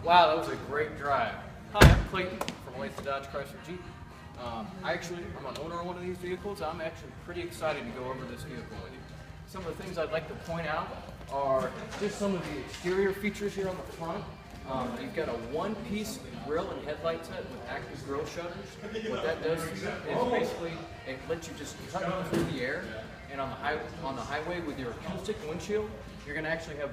Wow, that was a great drive. Hi, I'm Clayton from Olathe Dodge Chrysler Jeep. I'm an owner of one of these vehicles. I'm actually pretty excited to go over this vehicle with you. Some of the things I'd like to point out are just some of the exterior features here on the front. You've got a one-piece grille and headlight set with active grille shutters. What that does is basically it lets you just cut through the air, and on the highway with your acoustic windshield, you're going to actually have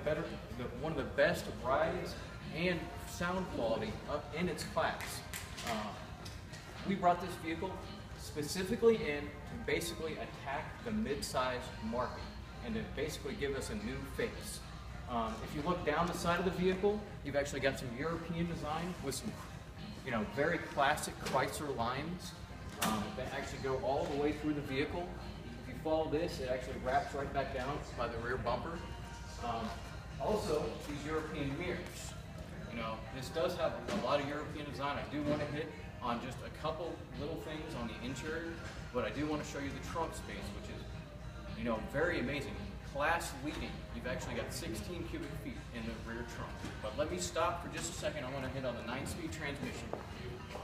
one of the best rides and sound quality up in its class. We brought this vehicle specifically in to basically attack the mid-size market and to basically give us a new face. If you look down the side of the vehicle, you've actually got some European design with some, very classic Chrysler lines that actually go all the way through the vehicle. If you follow this, it actually wraps right back down by the rear bumper. Also, these European mirrors. This does have a lot of European design. I do want to hit on just a couple little things on the interior, but I do want to show you the trunk space, which is, very amazing. Class leading. You've actually got 16 cubic feet in the rear trunk. But let me stop for just a second. I want to hit on the 9-speed transmission.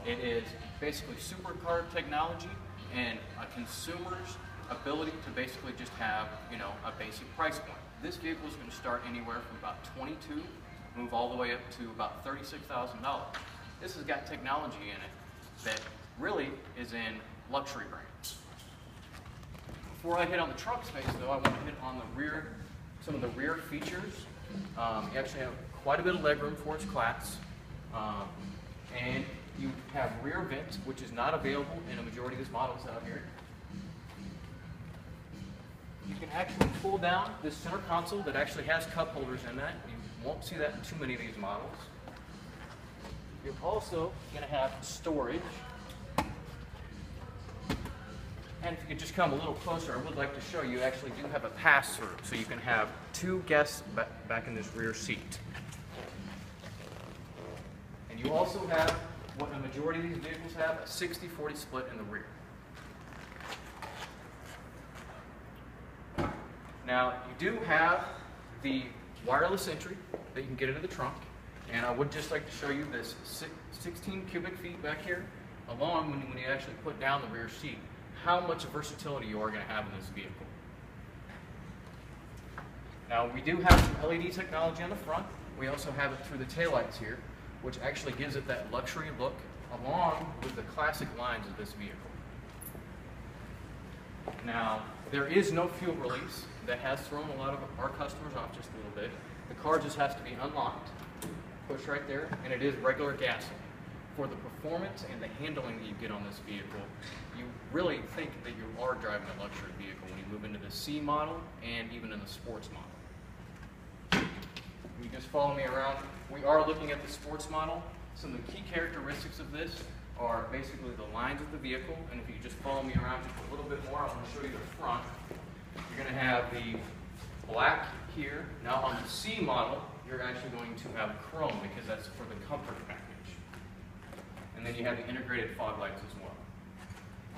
It is basically supercar technology and a consumer's ability to basically just have, a basic price point. This vehicle is going to start anywhere from about $22, move all the way up to about $36,000. This has got technology in it that really is in luxury brands. Before I hit on the trunk space, though, I want to hit on the rear, some of the rear features. You actually have quite a bit of legroom for its class, and you have rear vents, which is not available in a majority of these models out here. You can actually pull down this center console that actually has cup holders in that. You won't see that in too many of these models. You're also going to have storage. And if you could just come a little closer, I would like to show you actually do have a pass-through, so you can have two guests back in this rear seat. And you also have, what a majority of these vehicles have, a 60-40 split in the rear. Now, you do have the wireless entry that you can get into the trunk, and I would just like to show you this 16 cubic feet back here, along when you actually put down the rear seat, how much versatility you are going to have in this vehicle. Now, we do have some LED technology on the front. We also have it through the taillights here, which actually gives it that luxury look, along with the classic lines of this vehicle. Now, there is no fuel release. That has thrown a lot of our customers off just a little bit. The car just has to be unlocked, push right there, and it is regular gasoline. For the performance and the handling that you get on this vehicle, you really think that you are driving a luxury vehicle when you move into the C model and even in the sports model. You just follow me around. We are looking at the sports model. Some of the key characteristics of this are basically the lines of the vehicle, and if you just follow me around just a little bit more, I want to show you the front. You're going to have the black here. Now on the C model, you're actually going to have chrome because that's for the comfort package. And then you have the integrated fog lights as well.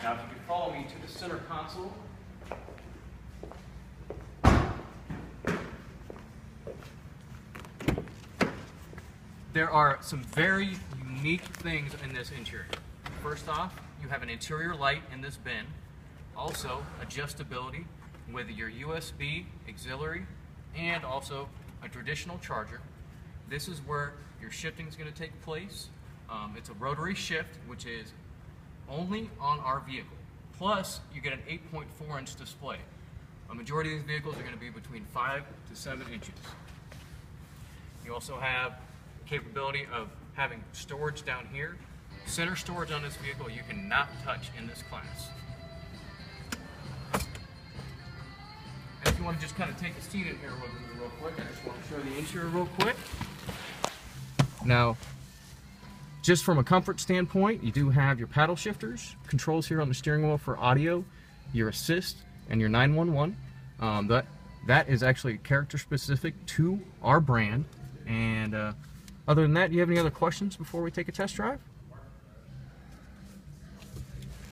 Now if you could follow me to the center console. There are some very unique things in this interior. First off, you have an interior light in this bin. Also, adjustability with your USB, auxiliary, and also a traditional charger. This is where your shifting is going to take place. It's a rotary shift, which is only on our vehicle. Plus, you get an 8.4-inch display. A majority of these vehicles are going to be between 5 to 7 inches. You also have the capability of having storage down here. Center storage on this vehicle you cannot touch in this class. And if you want to just kind of take a seat in here real quick, I just want to show the interior real quick. Now, just from a comfort standpoint, you do have your paddle shifters, controls here on the steering wheel for audio, your assist, and your 911. That is actually character specific to our brand. And other than that, do you have any other questions before we take a test drive?